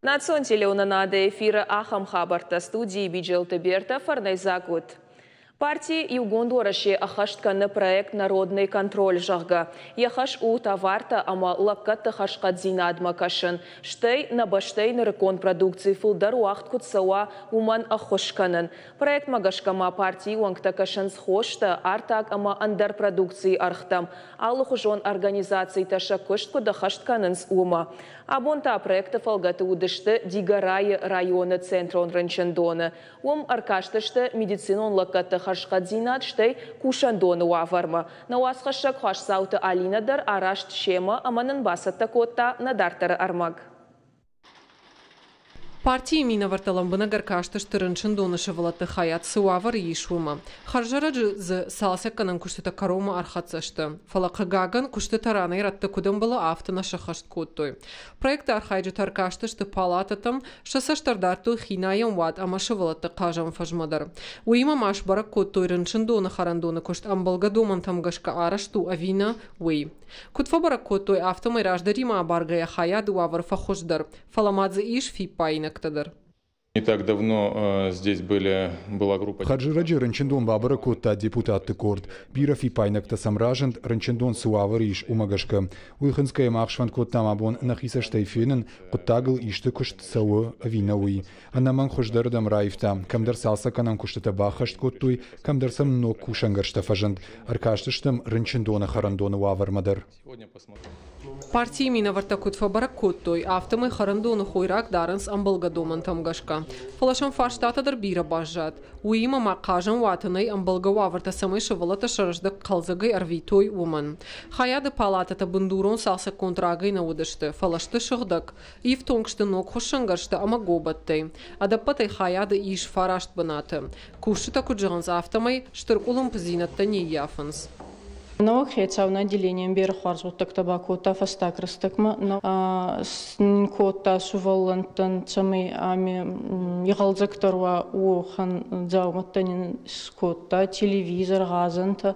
Национ телеунанада эфира Ахам Хабарта студии Биджелта Берта Фарнайзагут. Партии Югондуараши ахаштканы проект «Народный контроль» жағға. Яхаш у товарта ама лапкатты хашқат зинадма кашын. Штай на баштей нарыкон продукции фулдар уақт кутсауа уман ахошканын. Проект магашкама партии уаңкта кашын схошта артак ама андар продукции архтам. Аллы хужон организации таша кышт да хаштканынс ума. Абонта проекта фалгаты удышты Дигарай районы центрон Рынчандоны. Аркаштышты медицинон лаккатты хашқадзинат штай Кушандоны уаварма. На уасхашак хашсауты Алинадар арашт шема аманын басатта котта надартары армаг. Партии минаварталамбына гаркаштышты Рынчандоны шывалаты хаят суавар ешума. Харжараджы з саласякканын куштыта карома архатсашты. Фалақыгаган куштыта раны ратты кудым была автына шахашт коттой. Проекты архайджы таркаштышты палататам шасаштардарту хинайям вад ама шывалаты қажам фажмадар. Уима маш барак коттой Рынчандоны харандоны кушт амбалгадоман тамгашка арашту авина уи. Кутфа барак коттой автомай раждарима абаргая хаят уавар фахождар. Фаламадзе иш фипайна. Не так давно здесь была группа... Хаджираджи Рынчандон бабара котта депутаты корд. Биров и пайнакта самражент Рынчандон суавар иш умагашка. Уйханская махшван коттам абон нахиса штайфенен коттагл ишты кушт сауы авинауи. Анаман хождардам райфта. Камдар салса канам куштата бахашт коттуй, камдар сам ног кушангаршта фажент. Аркаштыштам Рынчандона харандона уавар мадар. Партии минаварта кутфа барак коттой автомы харандоны хойрак дарынс амбалгадоман тамгашка. Фалашам фарштатадар бира бажат. Уима макажан ватынай амбалгававарта самай шывалата шаражда қалзагай арвитой уман. Хаяды палатата бындурон салса контрагай на удышты. Фалашты шығдак. Ив тонгшты ног хошангаршты ама гобаттай. Адапатай хаяды иш фарашт банаты. Кушыта куджанс автомай штыркулым пзинатта не яфанс. Новых хейцавна отделением берхварзу так табаку та фастак растыкма но кота сувалантан самый ами ягалзакторва ухан дзауматтанин скотта телевизор газанта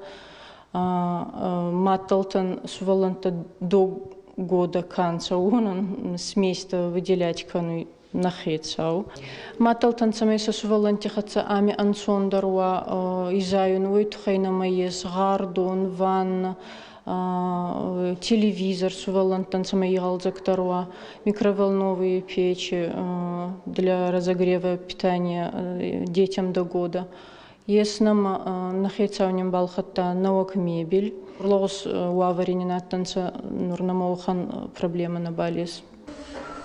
маталтан суваланта до года канца унан смесь-то выделять кану нахецау. Маталтан самый сосувалантихаца ами ансондарва изаюн уйтхайна маес гардон ванна телевизор сувалантан самый ялзакторва микроволновые печи для разогрева питания детям до года. Еснам нахецаунем балхатта наук мебель. Лос уаварининаттанца нурнамаухан проблема на балис.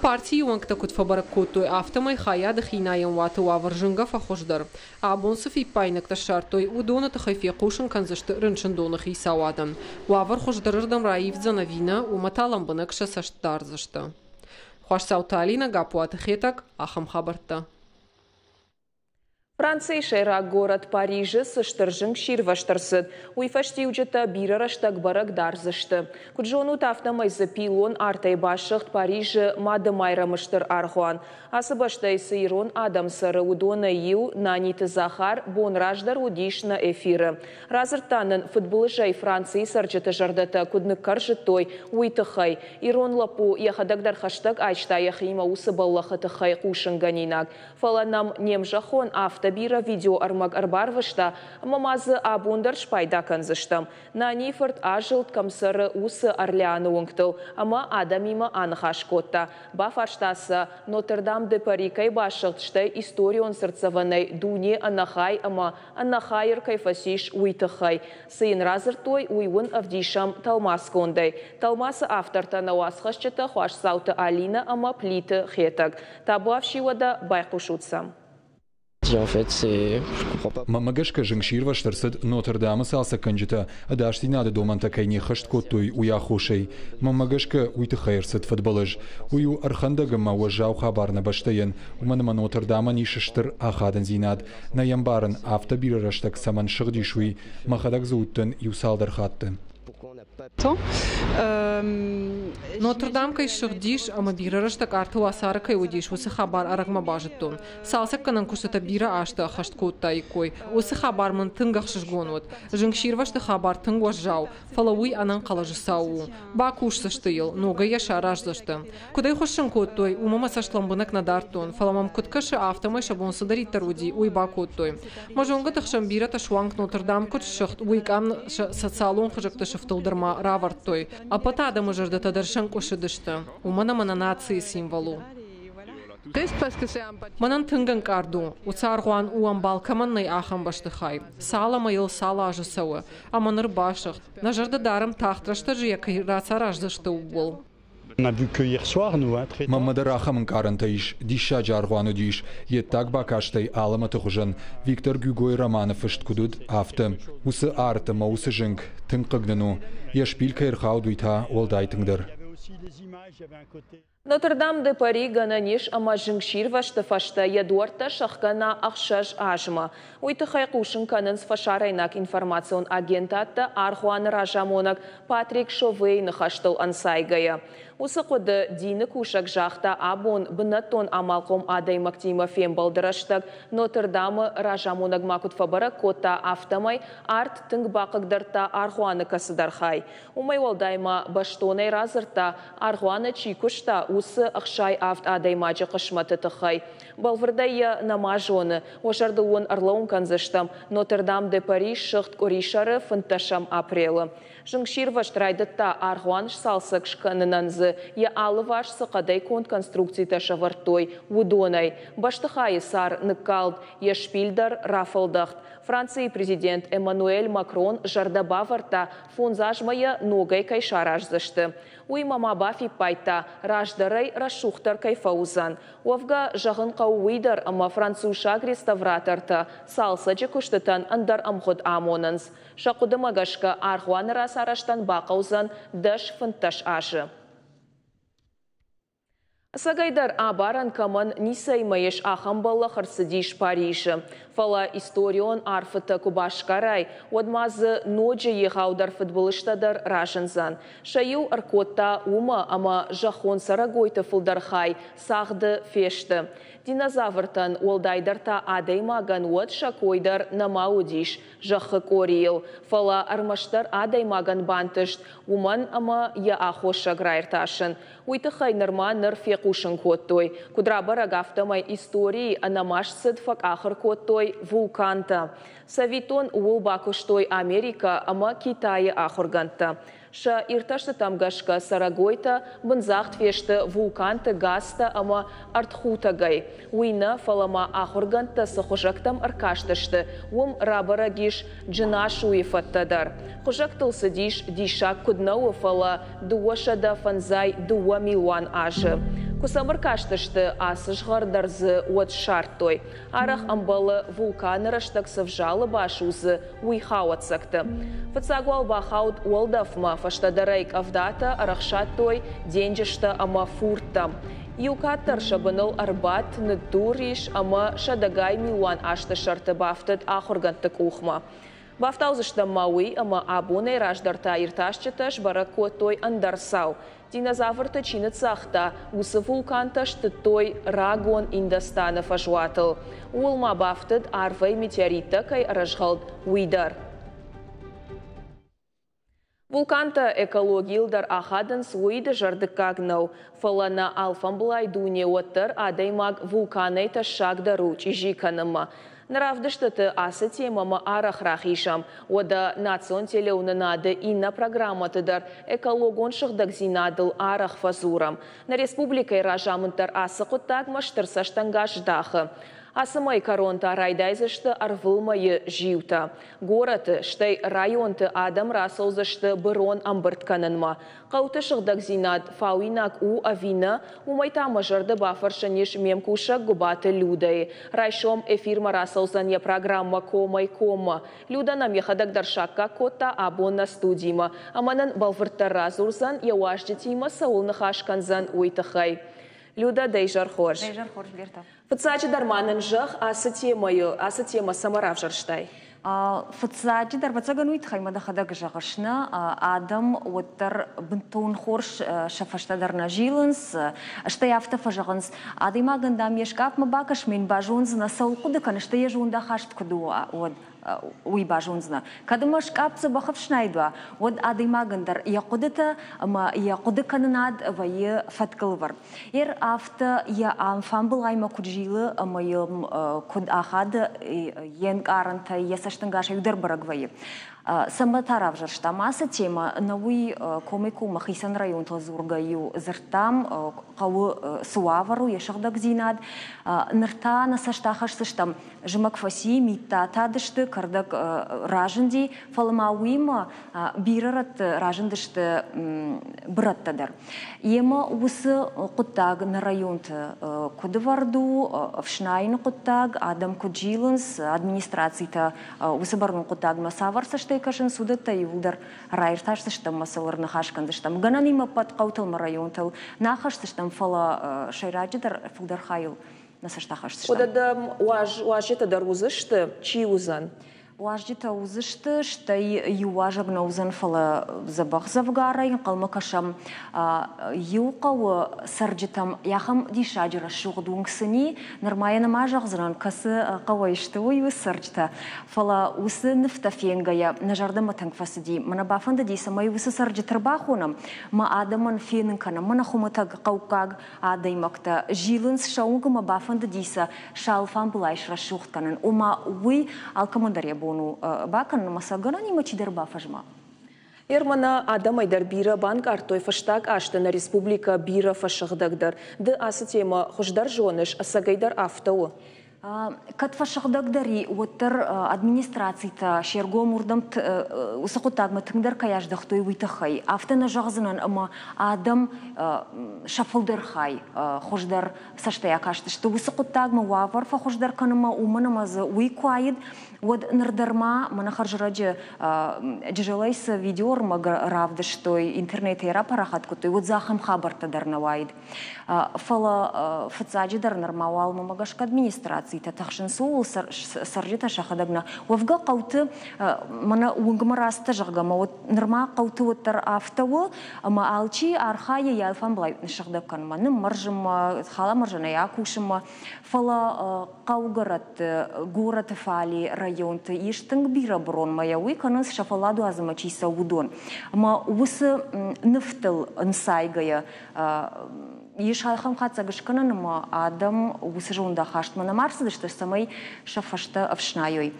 Партии уангта кутфа барак коттой автомай хаяды хинайям ваты уаваржынга фахождар. Абонсов и пайнакта шартой удоната хайфе кушын канзашты Рынчандоны хисауадан. Уавар хождарырдам раивдза навина уматаламбынак шасаштарзашты. Хуашсаута Алина гапуаты хетак Ахам Хабарта. Франция шайрак город Парижа сыштыржың ширваштырсыд. Уйфашти уджета бирараштак барак дарзышты. Куджону тафтамайзы пилон артай башыхт Парижа мады майрамыштыр архуан. Асыбаштай сыйрон адам сары удона ил наниты захар бон раждар удиш на эфиры. Разыртанын футболы жай Франции сарджыты жардата куднык каржытой уйтыхай. Ирон лапу яхадагдар хаштаг айчта яхима усыбаллахытыхай кушынганинак. Фаланам немжахон автобира видео армаг арбарвышта мамазы абундар шпайда канзыштам. На нифорт ажылт камсары усы Орлеаны уңктыл, ама адамима анхашкотта. Бафарштасы Нотр-Дам де Пари кай башылтштай историон сырцаванай дуне анахай ама анахайыр кайфасиш уйтыхай. Сыйын разыртой уйвын авдишам талмаскондай. Талмасы авторта науасхашчыта Хуашсауты Алина ама плиты хетак. Табуавшивада байқушутсам. Мамагашка жыңширва штарсыд Нотр-Дамы салса канжыта, адашти нады доманта кайне хашт коттой уя хошей. Мамагашка уйты хайрсыд футболыж. Ую архандага мауажау хабарна баштайын. Уманама Нотр-Дама нишыштыр ахадан зинад. На ямбарын автобирараштак саман шыгдишуй. Махадак зауттын юсалдар хаттын. Нотр-Дам кай шыгдиш, ама бира раштак арты уасары кай удиш, усы хабар арагма бажыттун. Салсак канан кушта бира ашта хаштқутта икой. Усы хабар мын тынгах шыжгонут. Жыңширвашты хабар тынгваш жау, фалауи анан қалажысау. Ба кушсашты ел, нога яша раждашты. Кудай хошын коттой, умама саштламбынак надартун, фаламам куткашы автомай шабонсы дариттар уди, уй ба коттой. Мажонга тахшам бира ташуанг Нотр-Дам кут шыхт, уйкан социалон хыжыкты шыфтылдырма раварттой. А потада мыжырды тадаршан кошыдышты. Умана-мана нации символу. Манан тынган карду, уцаргуан уам балкаманнай ахан баштыхай. Сала майыл сала ажысауы, аманыр башыхт. Нажырды дарым тахтрашты жиякай рацараждышты угол. Мамадар ахамын карантаиш, диша жаргуану диш, еттак бакаштай аламаты хужан, Виктор Гюгой Романов ишткудуд авты. Усы арты ма усы жынг, тыңқыгдыну, ешпилка ирхаудуйта олдайтыңдыр. Нотр-Дам де Пари гананиш ама жыңшир вашты фашта ядуарта шахкана ахшаш ажма. Уйты хайқушын канын сфашарайнак информацион агентатты архуаны ражамонак Патрик Шовейны хаштыл ансайгая. Усы қоды дины кушак жақта абон бынаттон амалқом адай Мактима фем балдыраштак Нотр-Дамы ражамонак макут фабара кота автомай арт тыңг бақығдарта архуаны касыдархай. Умай олдайма баштонай разырта архуаны чикушта усы ақшай авт адаймаджы қышматы тұқай. Балвырдайя намажоны, ошарды он арлауын канзыштам, Нотр-Дам де Пари шыхт коришары фынташам апрелы. Жыңшир ваштрайдытта архуан салсық шқанынанзы, я алы ваш сықадай конт конструкции ташавартой, удонай. Баштықайы сар ныкалд, ешпилдар рафалдахт. Франция президент Эммануэль Макрон жардаба варта фонзажмая ногай кайшаражзышты. Уймама бафи пайта раждарай рашухтар кайфаузан. Уавга жағын қауыйдар ама француша реставраторта салсачы күштітан андар амход амонанс. Шақуды магашка архуаны расараштан бақаузан даш фынташ ашы. Сагайдар абаран каман нисаймаеш ахамбалла харсыдиш Парижы. Фала историон арфыта кубашкарай, одмазы ноджи ехаудар футболыштадар ражынзан. Шаю аркотта ума ама жахон сарагойты фылдархай, сағды фешті. Динозавртан олдайдарта адаймаган уат шакойдар намаудиш, жахы кориел. Фала армаштар адаймаган бантышт, уман ама я ахоша грайрташын. Уйтыхай нырма ныр фекушын коттой. Кудрабара гафтамай истории анамаш сыдфак ахыр коттой вулканта. Савитон уул бакуштой Америка ама Китайы ахырганта. Ша ирташты тамгашка сарагойта бынзахт фешті вулканты гаста ама артхутагай. Уйна фалама ахырганта сахужактам аркаштышты. Ум рабара гиш джинаш уйфаттадар. Хужактылсы диш дишак куднауы фала дуашада фанзай 2 миллион ажы. Кусамыр каштышты асыжғардарзы от шарттой. Арах амбалы вулканы раштаксыв жалы башузы уйхауатсакты. Фацагуал бахаут уалдафма фаштадарайк авдата арахшаттой денжішті ама фуртта. Юкаттар шабыныл арбат нытуриш ама шадагай милуан ашты шарты бафтыд ахыргантык ухма. Бафтаузышта мауи ама абунай раждарта ирташчыташ баракотой андарсау. Динозаврты чины цахта, усы вулканташ той рагон индастаны фажуатыл. Улма бафтыд арвай метеорита кай аражгалд уидар. Вулканта экологилдар ахадын суиды жардыкагнау. Фалана алфамблай дуне оттыр адаймаг вулканай ташагдару чижиканыма. Наравдыштыты асы темама арахрахишам. Ода национ телеунынады инна программатыдар экологон шыхдак зинадыл арах фазурам. На республикай ражамынтар асы құттак маштырсаштангаждахы. Асымай коронта райдайзышты арвылмайы жиута. Гораты штай районты адам расылзышты бұрон амбыртканынма. Қауты шыхдак зинад фауинак у авина умайтама жарды бафаршанеш мемкуша губаты людай. Райшом эфирма расылзанья программа комай-кома. Люданам ехадак даршакка кота абонна студима. Аманан балвыртар разурзан яуаждетима саулнах ашканзан уйтахай. Люда дейжар хорж. Фыцачы дарманын жақ асы тема самарав жарштай. Фацаджи дарбацаган уйтхайма да хадаг жагашна адам оттар бунтон хорш шафаштадарна жиланс штаяфта фажаганс адима гандам ешкап мабакаш мен бажунз на саукуда канашта ежунда хашт кудуа од уй бажунзна кадыма шкапца бахав шнайдва од адима гандар якудата ама якудыканнад вае фаткалвар афта я амфам булайма куджилы ама куд ахад ен каранта ясаштангаша юдар барагвае Самбатарав штамаса тема новый комику Махисан район Тазургаю зертам кау суавару ешагдак зинад нырта насаштахаш сыштам жмак фаси мита тадышты кардак ражынди фалмауима бирарат ражындышты браттадар ема усы куттаг на районты кудварду вшнайны куттаг адам куджилынс администрацията усы барну куттаг масавар сышты кашын судатта юлдар райырташсыштам масаларны хашкандыштам гананима пат каутылма районтыл нахашсыштам фала шайраджидар фулдар хайыл насаштахашсыштам. Одадам уажета дарузышты чи узан? Уажета узышты, штай юажабна узан фала забах завгарай, калмакашам юқау сарджитам яхам дишаджира шуғдуңсыни, нормайна мажағзыран касы қавайшты ойы сарджита. Фала усы нефтафенгая, нажардама тангфасыди, мана бафанда дейса май усы сарджитар бахунам, ма адаман фенінкана, мана хуматаг қаукаг адаймакта, жилынс шауңгама бафанда дейса шалфан бұлайшра шуғтканын, ома уй алкамандария бакан масагана нима чидер бафажма. Ермана адам айдар бира банк артой фаштаг аштана республика бира фашагдагдар. Ды асы тема хуждар жоныш асагайдар автау. Кат фашагдагдари оттар администрацията шерго мурдам усақутагма тыңдар каяждахтой витахай. Автана жағзынан ама адам шафылдар хай хуждар саштая кашты. Что усақутагма вавар фа хуждар канама уманамазы уйкуайд вот нардарма манахаржраджи джелайс видеорма равда что интернет era парахатку то вот захам хабарта дарнавайд фала фацаджи дар нормавал мамагашка администрации татахшин сул саржита шахадагна вавга қауты мана унгмараста жагама вот норма қауты оттар автау ама алчи архая ялфан блай шагдакан маны маржым хала маржана якушыма фала қаугарат город фали районты иштың бира брон моя уйканыз шафаладу азамачи саудон ама усы нефтыл нсайгая ешалхам хатсагышканын ма адам усы жонда хаштмана марсыды что самой шафашта авшнайой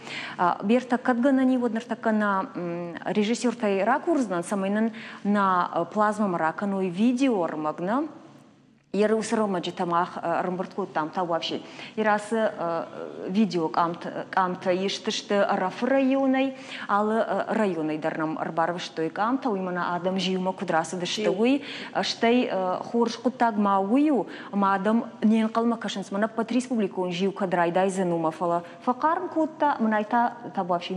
берта кадганани воднартакана режиссер тай ракурзнан самайнын на плазма мараканой видео магна Ер усырылма жетамах рымбыртку тамта вообще. Ирасы видео камта ештышты раф районой, алы районой дарнам арбарвыштой камта, уймана адам жиума кудрасы дышты уй, штай хоршку таг маую, ма адам нен қалма кашынс, мана пат республику он жиу кадрайдай занума фала. Факарм кутта, манайта та вообще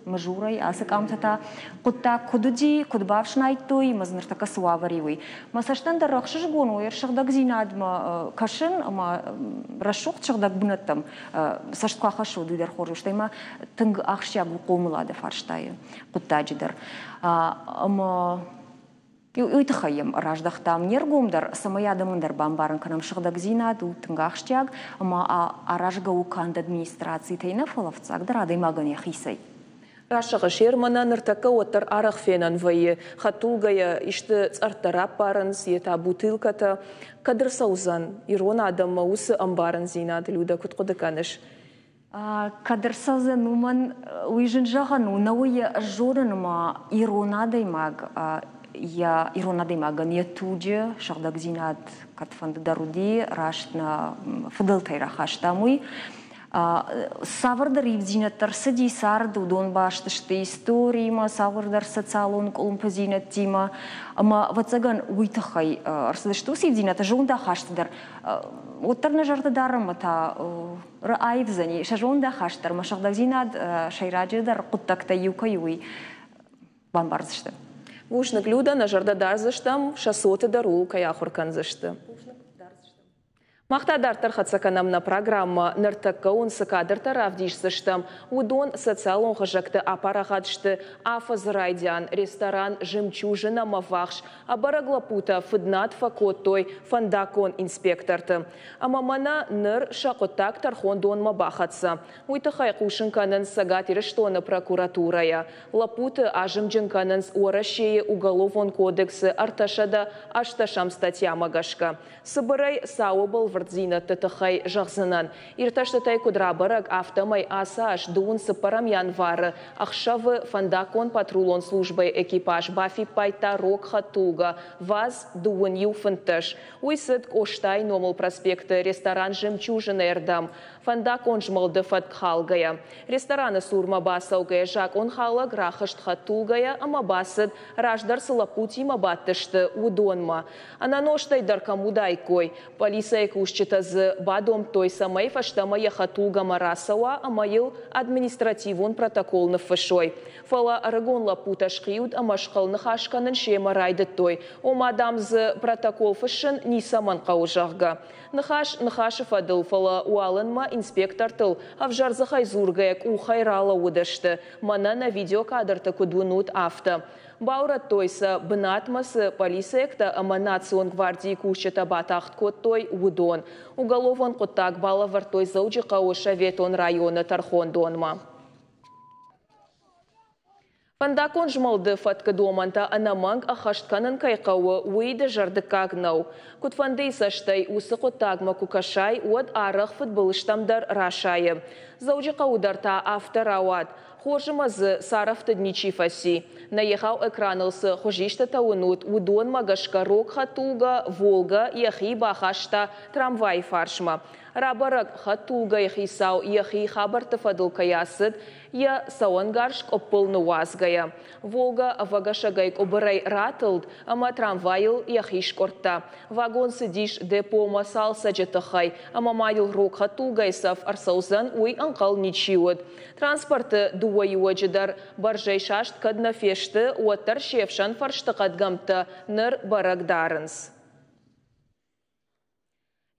мажурай, асы камтата кутта кудуди, кудбавшнайтой, мазнартака суаваривый. Масаштан дарахшыш гону, шагдак зинадма кашын, ама рашуq шагдак бунаттам саштқа хашу дидер хору, штайма тынг ахшягу қомылады фарштайы, куттаджидар. Ама Уйтахаем раждахтам нергумдар, самаядамындар бамбарын канам шагдак зинаду, тынг ахштяг, ама аражга уканд администрации тайна фалавцаг, дарады маган яхисай. Рашаға шермана ныртака отыр арақ фенан вайы, хатулгая ішті цартара парынс, ета бутылката, кадыр саузан, ирон адам усы амбарын зинады, люда күтқуды каныш. Кадыр саузан уман уйжын жағану, науы жорыныма иронадай маг, я иронадай маган, я туджи, шагдак зинад катфанды даруди, раштна фадылтайра хаштамуй, Савардар ивзинаттар сади сарды удон баштышты историяма, савардар социалон колумпазинат тима, ама ватсаган уйтахай арсадышты ивзината жонда хаштыдар. Оттарна жартыдарыма та айвзани, шажонда хаштар, машагдак зинат шайраджидар куттакта юкаюй бамбарзышты. Ушнак люда на жардадар заштам, шасоты дару каяхуркан зашты. Мақтадартар хатсаканамна программа ныртыққа онсы кадыртар авдишсыштым. Удон социалон ғыжақты апарағадышты Афазрайдян, ресторан «Жемчужина» мавахш, абараглапута фыднат факоттой фандакон инспекторты. Амамана ныр шақоттак тархон дон мабахатса. Уйтықай қушынканын сагатирыштоны прокуратурая. Лапуты ажымжынканын орашее уголовон кодексы арташада ашташам статья магашка. Сыбырай сауыбыл вардзина тытықай жағзынан. Ирташтытай кудрабарак автомай асаш дуын сыпарам январы. Ақшавы фандакон патрулон службай экипаж бафи пайта рок хатуга. Ваз дуын юфынтыш. Уйсыд коштай номал проспекты ресторан «Жемчужина» эрдам. Фандакон жмалды фаткхалгая. Рестораны сурма басаугая жак он халаг рахышт хатугая, ама басыд раждар сылапути мабаттышты удонма. Ананоштай даркамудайкой. Полиция кушчитазы бадом той самой фаштама яхатуга марасава, амаил административон протоколны фашой. Фала арагон лапута шхиуд, амашқал нахашканын шема райды той. Омадамзы протокол фашын нисаман қаужағға. Нахашев адыл фала уалынма инспектор тыл, авжарзы хайзургаяк ухайрала удашты. Мана на видеокадрты кудунут авто. Баура тойса бынатмасы полисиекта аманацион гвардии кушчета батахт коттой удон. Уголовон коттак бала вартой зауджика оша ветон района тархон донма. Фандакон жмалды фатка доманта анаманг ахаштканын кайқауы уйды жардыкагнау. Кутфандей саштай усы коттагма кукашай уад арах футболыштамдар рашайы. Зауджика ударта авторауад. Хожымазы сарафты дничифаси. Наехал экранылсы хожишта таунут удон магашка рок хатуга, Волга, яхи бахашта трамвай фаршма. Рабарак хатуга яхи сау яхи хабарты фадыл каясыд, я сауангаршк опылны вазгая. Волга вагашагайк обырай ратылд, ама трамвайыл яхи шкорта. Вагон сидиш депо масал саджетахай, ама майыл рок хатугайсав арсаузан уй анкал ничиуд. Транспорты дуайуаджидар баржай шашт кадна фешты уаттар шефшан фаршты кадгамты ныр барагдарынс.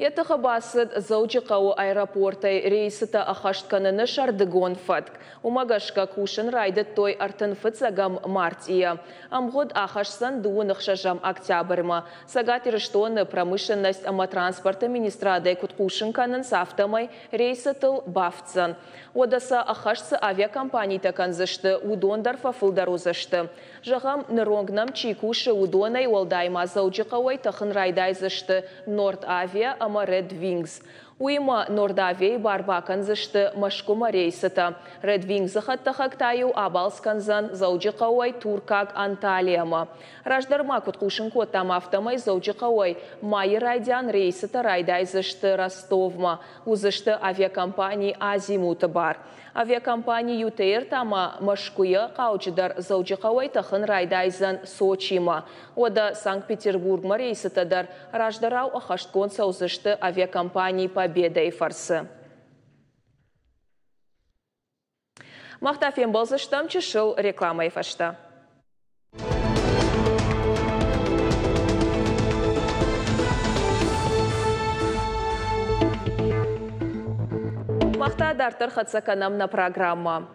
Етіға басыд зауджиқауы аэропортай рейсіті ахаштканыны шардыгон фатк. Умагашка кушын райды той артын фыцагам мартия. Амғод ахашсан дуын ықшажам октябрьма. Сагатирыштоны промышленность ама транспорта министрадай куткушын канын сафтамай рейсітіл бафтсан. Одаса ахашсы авиакомпанийта канзышты удондар фафылдар узышты. Жағам ныронгнам чикушы удонай олдайма зауджиқауай тахын райдайзышты Норд Авиа ама Red Wings. Уйма Нордавей барбаканзышты машкума рейсыта. Red Wings хаттахактаю абалсканзан зауджиқауай Туркак Анталияма. Раждарма куткушын коттам автомай зауджиқауай майы райдян рейсыта райдайзышты Ростовма. Узышты авиакомпании Азимуты бар. Авиакомпании ЮТР тама машкуя қаучыдар зауджиқауай тахын райдайзан Сочима. Ода Санкт-Петербургма рейсытадар раждарау ахашткон саузышты авиакомпании Победа и Фарсы. Мақтафен болзыштам чышыл реклама ефашта. Мақтадартар хатсаканамна программа.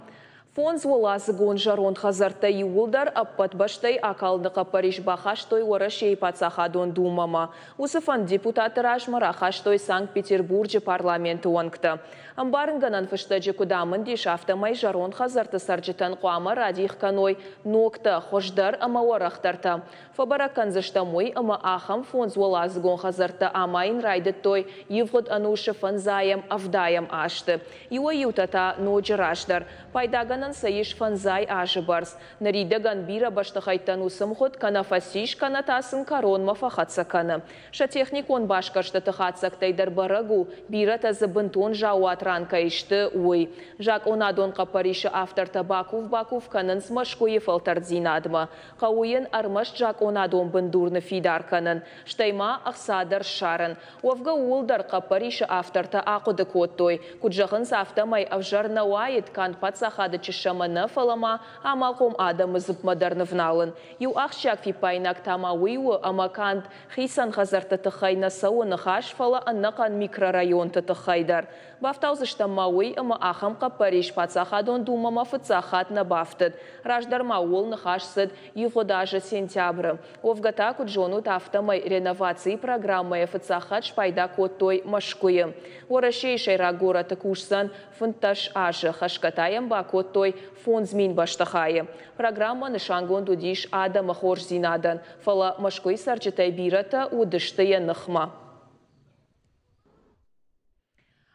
Фон зволазы гон жарон хазарта юлдар аппатбаштай акалдыға Париж бахаштой орашей пацахадон думама. Усыфан депутаты рашмар ахаштой Санкт-Петербурге парламенті оңкты. Амбарынганан фыштаджи кудамын деш автомай жарон хазарты сарджитан қуама радиихканой нокта хождар ама орахтарта. Фабаракан заштамой ама ахам фон зволазы гон хазарта амайн райдеттой евгод анушы фанзаям авдаям ашты. Иуа ютата ноджи рашдар. Пайдаганан саиш фанзай ажыбарс. Наридаган бира баштахайтан усымхот канафасиш канатасын коронма фахатсаканы. Шатехникон башкашты тахатсактайдар барагу бира тазы бынтон жауат ранка ишты уй. Жак онадон қапаришы автор Бакув канын смашкуе фалтардзинадма. Қауыен армаш жак онадон бындурны фидарканын. Штайма ақсадар шарын. Овга улдар қапаришы авторта ақуды коттой. Куджағын сафтамай авжар науайет кан патсахады чешаманы фалама амалқом адамы зып модернывналын. Ю ақшак фипайнак тамауиуы амакант хисан хазарты тыхайна сауыны хаш фала аннақан микрорайон тыхайдар. Бафтаузышта мауи ама ахамқа Париж пацахадон думама фыцахат на бафтыд. Раждарма уол нахашсыд его даже сентябрь. Овгата куджону тафтамай реновации программы фыцахат шпайда коттой машкуе. Орашейшей рагора такушсан фунташ аже хашкатаем ба коттой фонд змин баштахае. Программа нышангон дудиш адама хорзинадан. Фала машкуй сарчатай бирата удыштыя нахма.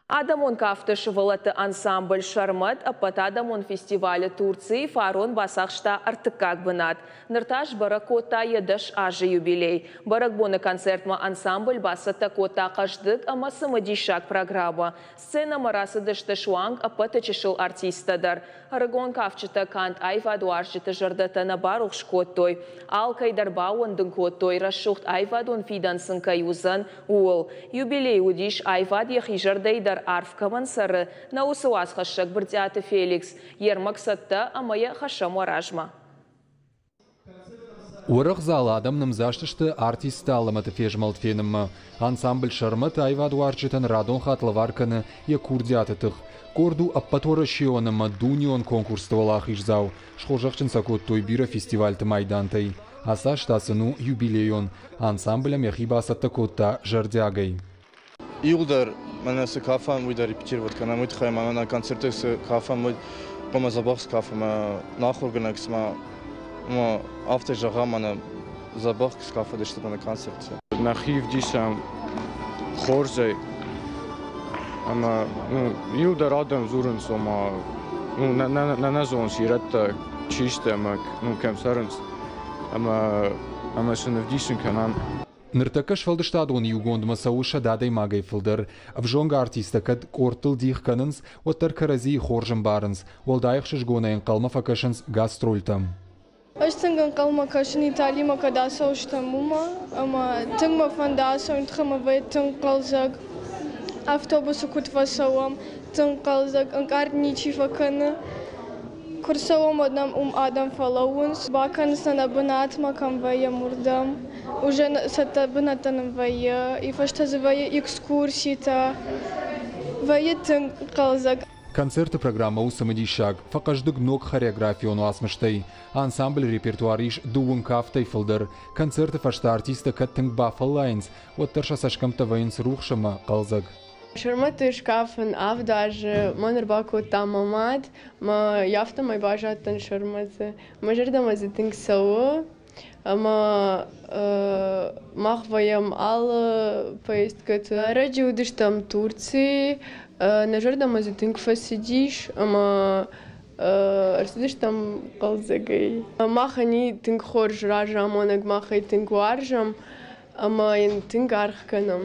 Адамон кафтыш валаты ансамбль «Шармат» апат Адамон фестиваля Турции фарон басақшта артыкак бынат. Нырташ барак кота едаш ажы юбилей. Барак боны концертма ансамбль басата кота қаждык ама самадишак программа. Сцена марасыдышты шуанг апаты чешыл артистадар. Арагон кафчыта кант айва дуарчыты жардата на барух шкоттой. Ал кайдарбауын дын коттой расшухт айвадон фидансын каюзан уол. Юбилей удиш айвад яхи жардайдар арфкаман сары наусуаз хашак бірдяты Феликс. Ермак сатта амая хашам оражма. Урах зал адамным заштышты артиста аламаты фежмалт фенімі. Ансамбль «Шармат» айва дуарчытын радон хатлыварканы я курдятытых. Корду аппаторы шионыма дунион конкурстывалах ишзау. Шхожақчын сакоттой бира фестивальты майдантай. Аса штасыну юбилейон. Ансамблям яхибасатта котта жардягай. Иулдар манасы кафам уйда репетировать канам уйдхаем ана на концертах с кафам уйд пома забахс кафам нахурганакс ма автор жага мана забахс кафа дешта на концерте. Нахив дишам хорзай ама Иулдар адам зурын сома на назон сиратта чишта мак кемсарынс ама шынов дишин канам. Ныртакаш фалдыштадон югондма сауша дадай магай фылдыр. Авжонга артиста кад кортыл дих канынс, оттар карази хоржым барынс. Олдайық шышгонайын қалма факашынс гастрольтам. Аштынган қалма кашын Италима када сауштамума, ама тыңма фандаса унтхама вай тың қалзаг. Автобусу кутва сауам, тың қалзаг, анкарничи факаны. Курсовом однам адам фалаунс, баканс на бынатма камвая мурдам. Уже сата бынатаным вая, и фашта вая экскурсита, вая тың қалзаг. Концерты программа усамадишак, факаждык ног хореографиону асмыштай. Ансамбль репертуариш дуун кафтай фылдыр. Концерты фашта артиста каттынг бафал лайнс, оттарша сашкамта вайнс рухшама қалзаг. Шармат шкафен ав даже манербаку тамамат, ма яфта май бажатан шарматze. Ма жердамазе тинг сау, ама махваям ал поездкат ради удиштам Турции, на жердамазе тинг фасидиш, ама арсидиштам қалзагай. Махани тинг хорж ражам, онаг махай тинг варжам, ама ин тинг архканам.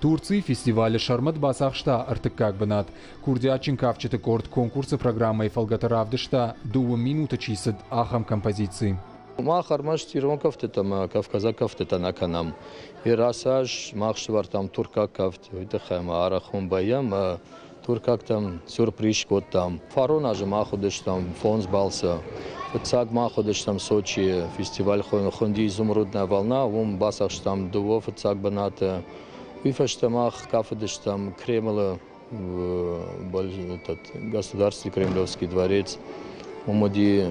Турции фестиваля «Шармат» басахшта артыкак бынат. Курдячин кавчыты корт конкурсы программой фалгатаравдышта 2 минуты чисад ахам композиции. Ма хармаш тирон кафтетам Кавказа кафтетан аканам. И расаж махшвар там турка кафт уйдахам арахун баям туркак там сюрприз кот там. Фарона же маходыш там фонс балса. Фцаг маходыш там Сочи фестиваль хонди изумрудная волна. Вум басахш там дуво фцаг баната. Вифаштамах кафедыш там Кремля, государственный Кремлевский дворец. Умоди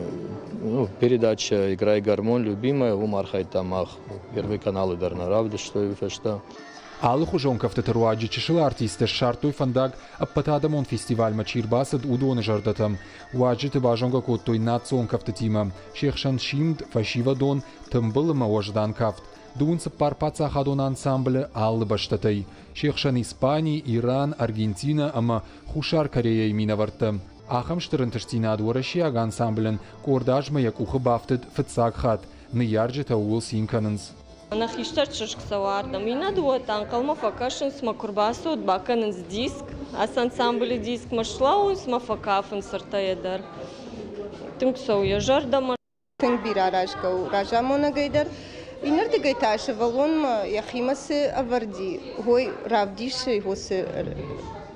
передача «Играй гармонь» любимая, умархай тамах. Первый канал удар на равде, что вифашта. Алых ужонков татаруаджи чешила артиста шартой фандаг аппатадамон фестиваль мачирбасад удоны жардатам. Уаджи бажонга коттой нацонков татима. Шехшан шимд фашивадон тымбылыма ождан кафт. Дунца парпаца хадон ансамбль аллы баштатай. Шехшан Испания, Иран, Аргентина, ама хушар Корея и минаварта. Ахам штырынтыштина дворашиаг ансамблен кордажма як ухы бафтыд фыцак хат. Ныярджи таул синканынс. Нахиштар чышксавардам. Ина дуатан калма факашын смакурбасу баканынс диск. Ас ансамбль диск машлаунс мафакафын сыртаедар. Тынксау яжардама. Тынбира рашкау ражамона гайдар. Инарда гайташа валон яхимасы аварди. Хой равдиши хосы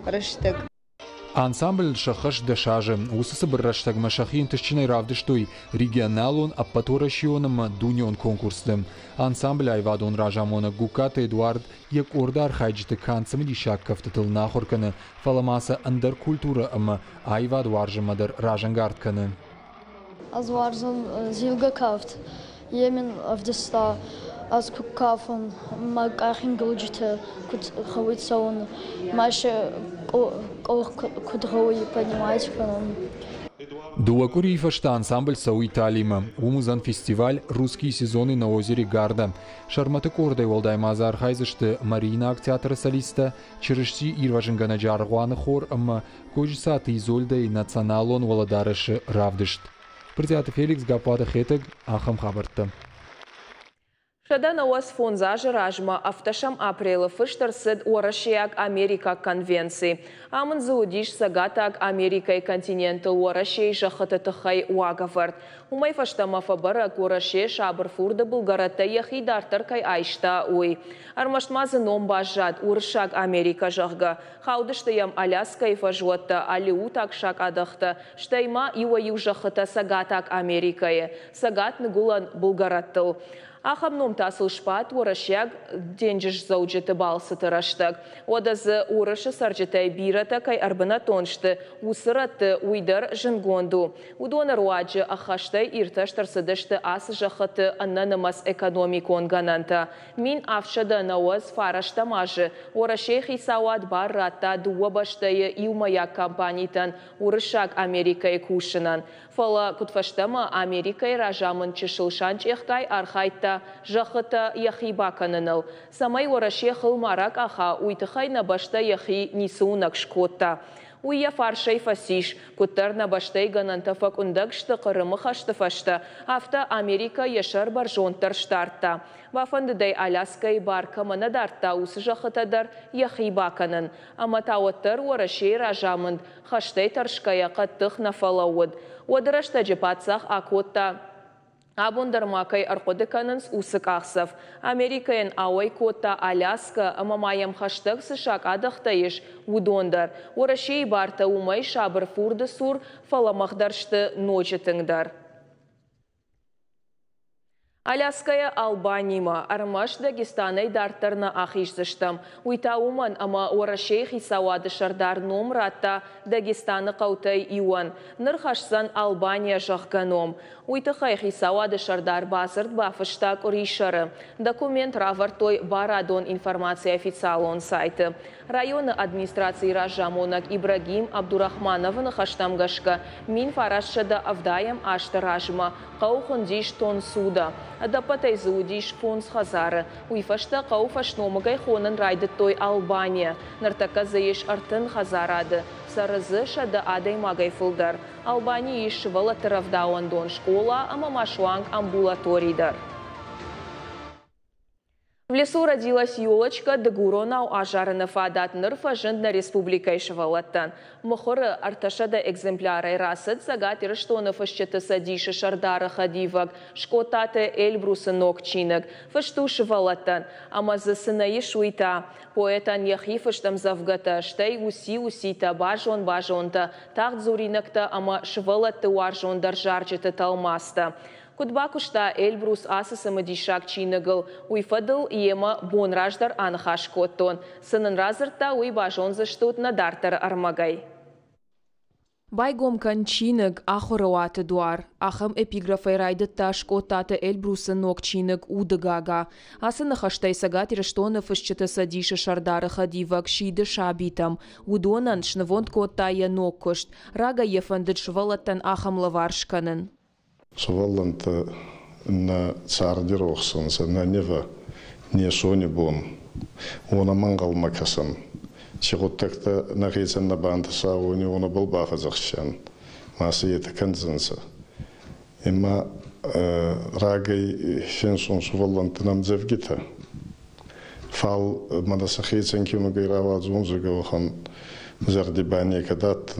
раштаг. Ансамбль шахаш дешаже, усысы бірраштаг машахин тышчиной равдыштуй, регионалон аппатурашионым дунион конкурсдым. Ансамбль айвадон ражамона Гуката Эдуард як ордар хайджиты канцами дишак кафтатыл нахорканы, фаламаса андер культура ама айвад варжамадар ражангартканы. Аз варзан зилга кафт, емен авдеста, аз кафан, макахин галджита, кут хавитсаун, маша кудровый, понимаете, канон. Дуакури фашта ансамбль Сау Италима, умузан фестиваль «Русские сезоны на озере Гарда». Шарматы кордай волдай мазар хайзышты Марина актеатра солиста, черешти ирважингана жаргуаны хор, ама кожисаты изольдай националон воладарышы равдышт. Предиаты Феликс Гапада Хетег, Ахам Хабарта. Шадан ауаз фонзажы ражма автошам апрелы фыштарсыд орашияк Америка конвенции. Амын заудиш сагатак Америкай континентал орашей жахататыхай уагавард. Умай фаштама фабарак орашей шабыр фурда булгарата яхидартар кай айшта уй. Армаштмазы ном бажад уршак Америка жахга. Хаудыштаям Аляска и фажуатта алиутак шак адахта. Штайма ива жахата сагатак Америкае. Сагат нагулан булгараттыл. Ахамном тасыл шпат орашяг денжиш зауджеты балсыты раштаг. Одазы орышы сарджетай бирата кай арбанатоншты, усыратты уйдар жынгонду. Удонар уаджы ахаштай ирташтарсыдышты ас жахыты аннанымас экономикон гананта. Мин авшада науаз фараштамажы. Орашей хисауад барратта дуабаштайы иумаяк компанитан орышак Америкай кушынан. Фала кутфаштама Америкай ражамын чышылшанч эхтай архайта жахыта яхиба каныныл. Самай ораше хылмарак аха уйтыхай набашта яхи нисунак шкотта. Уя фаршай фасиш, куттар набаштай ганантафак ундагшты қырымы хаштыфашта, авто Америка яшар баржонтар штартта. Вафандыдай Аляскай барка манадартта усы жахытадар яхиба канын. Аматауаттар ораше ражамынд, хаштай таршкая қаттық нафалауыд. Одырашта жепатсақ акотта Абундармакай арқодыканынс усык ақсав. Америкаен ауай кота Аляска амамаям хаштаг сышак адақтайыш удондар. Орашей барта умай шабыр фурды сур фаламахдаршты ночетыңдар. Аляская Албанима, армаш Дагестанай дартарна ахишзыштам. Уйта уман, ама орашей хисауады шардар номратта Дагестаны қаутай иуан. Нырхашсан Албания жақганом. Уйтыхай хисауады шардар базырд бафыштак уришары. Документ равартой барадон информация официалон сайты. Районы администрации Ражамонак Ибрагим Абдурахмановын хаштамгашка. Мин фарашшада авдаям ашты ражма. Қаухындиш тон суда. Адапатай зудиш фонс хазары. Уйфашта қауфашномагай хонын райдыттой Албания. Нартака заеш артын хазарады. Сарызы шада адай магай фылдар. Албания иш валатыравдауан дон школа, амамашуанг амбулаторийдар. В лесу родилась елочка, дагуронау ажарыны фадат нырфа жындна республикай шывалаттан. Мухыры арташада экземплярай расыд загат ирыштоны фашчеты садиши шардары хадивак, шкотаты эльбрусы нокчинок, фашту шывалаттан, амазы сынаи шуйта. Поэтан яхи фаштам завгата, штай уси-усита, бажон-бажонта, тахт зуринакта, ама шывалатты уаржон даржарчеты талмаста. Кутбакушта Эльбрус асысымы дишак чиныгыл, уйфадыл ема бонраждар анхаш коттон. Сынын разырта уй бажонзыштут надартар армагай. Байгомкан чинык ахорауаты дуар. Ахым эпиграфай райдытта шкоттаты Эльбрусы нок чинык удыгага. Асыны хаштай сагат ирыштоны фышчыты садиши шардары хадивак шиды шабитам. Удонан шнывонт коттая нок кышт. Рага ефандыд швалаттан ахамлы варшканын. Швалланта на цардир оқсынса, на нева не сони бон. Она мангал макасан. Чиготтакта на гейцен на бандаса они она был бахазахшан. Масы ета канзанса. Има рагай фенсон швалланта нам зевгита. Фал мадаса гейцен киму гейрава зунзуга охан зардибания кадат.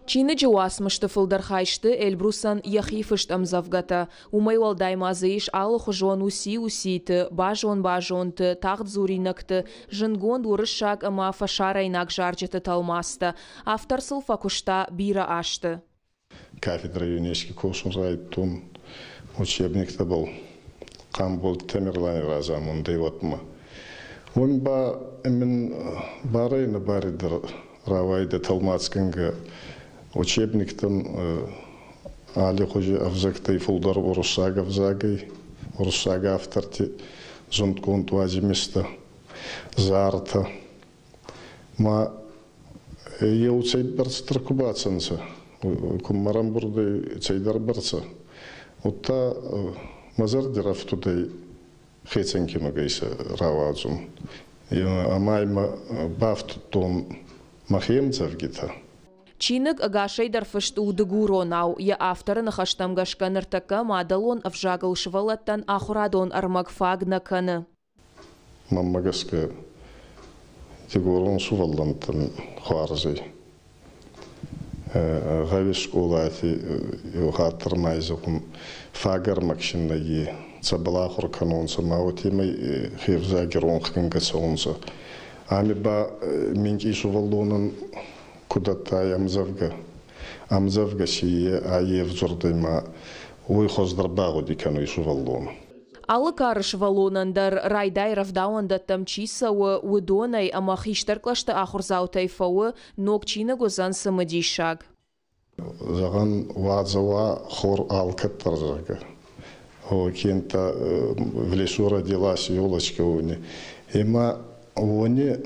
Чины жуасмышты фылдархайшты Эльбрусан яхифышт амзавгата. Умай валдаймазыш алы хужон уситы, бажон-бажонты, тағд зуринакты, жынгон урышак ама фашарайнак жаржеты талмасты. Автор сылфакушта бира ашты. Кафедра ЮНЕСКО кошын райттун учебникті был. Қам болды Темірлан разам ондай отма. Он ба мен барайны барыдыр равайды талмацканга учебниктен али хожи авзактай фулдар урусага авзагай урусага авторти зонткон туазимиста зарта ма eu цейд барца тракубацанца куммарам бурды цейдар барца утта мазардирав тудай хеценкима гайса равазум амайма бафтутон махемцев гита Чинык агашайдар фышт удыгуронау, я автора нахаштам гашканыртака мадалон авжагал швалаттан ахурадон армагфаг наканы. Маммагаска тигурон суваллантан хуарзай. Гавиш улати юхатыр майзакум фагар макшиннаги цабалахур канонса маутимай хевзагерон хкангасонса. Ами ба минки суваллонан куда-то амзавга сие аев зурдайма ой хоздарбагу дикану ишу валлон. Алы карыш валонандар райдай равдауанда тамчисауы удонай амахиштарклашты ахурзаутай фауы нокчина гозан самадишаг. Заган вадзава хор алкаттар жага. О кента в лесу родилась елочка уни. Има уни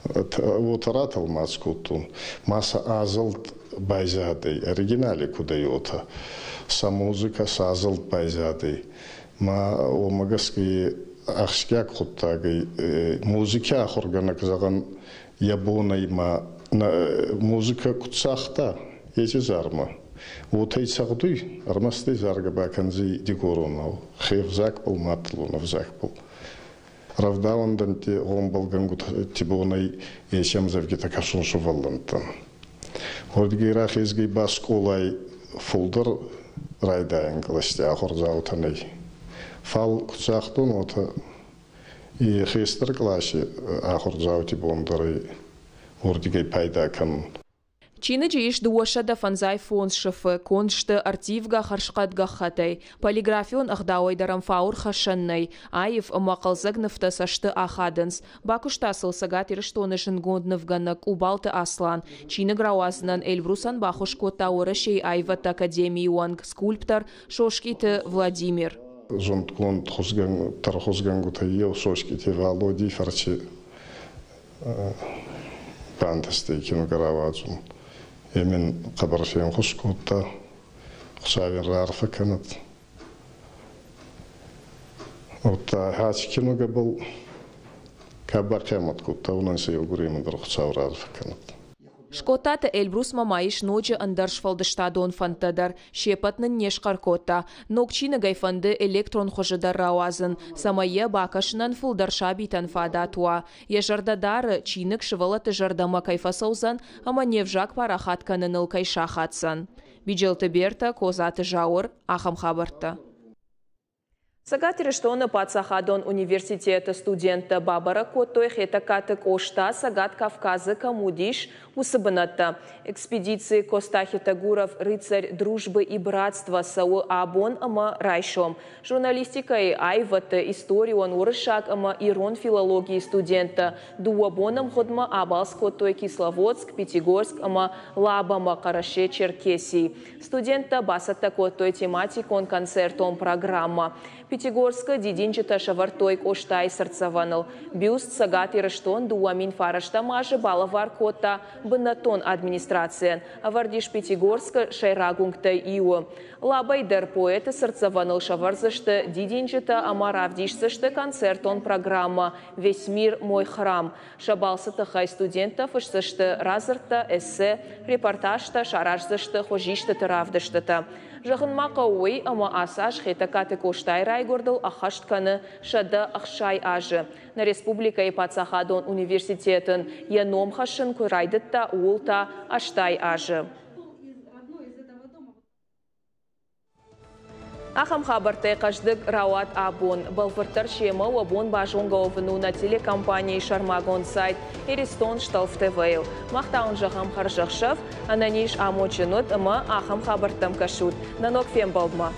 вот ратал маскутун масса азалт байзадей оригинале куда йота са музыка сазалт байзадей ма омагаски ахшкяк хуттагай музыка хорганак заган ябонай ма музыка кутсахта эти зарма вот эти сагдуй армасты зарга баканзи дикоронау хевзак был матлунов закпул Равдауандан те гомбалгангут тибонай ешемзевги такашун шуваллантан. Ордгейра хезгей басколай фулдер райдайнгласти ахорзаутанай. Фал куцахтун ота и хестер класси ахорзаути бондарай ордгей пайдакан. Чины жииш дуаша да фанзай фонс шыфы, коншты артивга харшқат гахатай, полиграфион ахдауай дарам фаур хашаннай, айев мақалзаг нафтасашты ахадынс, бакуштасыл сагат ирыштоны жынгонднов ганак убалты аслан, чины грауазнан Эльбрусан бахушкота орышей айват академии уанг скульптор Шошкиты Владимир. Жонткон тархозгангута ел Шошките Володи фарчи пантасты киногравацум. Емен қабаршен құшқотта құшавен рарфы кәнет. Отта хачи кинога бұл кабар кәмет құтта, онан сейл ғуремендір құшав рарфы кәнет. Шкотата Эльбрус мамаиш ночи андаршфалдыштадон фантадар, шепатнын нешқаркота, нокчина гайфанды электрон хожадар рауазын, самае бакашнан фулдарша битан фадатуа. Ежардадары чинык шывалаты жардама кайфасаузан, ама невжак парахатканын ылкайшахатсан. Биджелты берта, козаты жауыр, ахам хабарта. Сагатиры штоны Пацахадон университета студента Бабара Коттой хетакаты кошта Сагат Кавказы Камудиш усыбынатта. Экспедиции Коста Хитагуров рыцарь дружбы и братства сауы абон ама райшом. Журналистикой айваты историон урышак ама ирон филологии студента. Дуабоном ходма Абалс Коттой Кисловодск, Пятигорск ама Лабама Караше Черкесии. Студента басата Коттой тематикон концертом программа. Пятигорска дидинчата шавартой коштай сарцаваныл. Бюст Сагат ирыштон дуамин фарашта мажы балавар кота бынатон администрациян. Авардиш Пятигорска шайрагунгтай иу. Лабайдар поэта сарцаваныл шаварзышты дидинчата амаравдишсышты концертон программа «Весь мир мой храм». Шабалсыты хай студентов ышсышты разырта эссе, репортажта шаражзышты хожишты тыравдыштыта. Жахынмақа ой ама асаш хетакаты коштай айгордыл ахаштканы шады ақшай ажы. На республика Ипацахадон университетін еном хашын көрайдытта уылта аштай ажы. Ахам хабартай қаждық Рауат Абон. Балфыртар шема Абон бажонға овыну на телекомпании Шармагон сайт Эристон Шталф ТВ. Мақтауын жағам қаржақшав, ананиш амочынут, ама ахам хабартам кашут. Нанок фем балдма.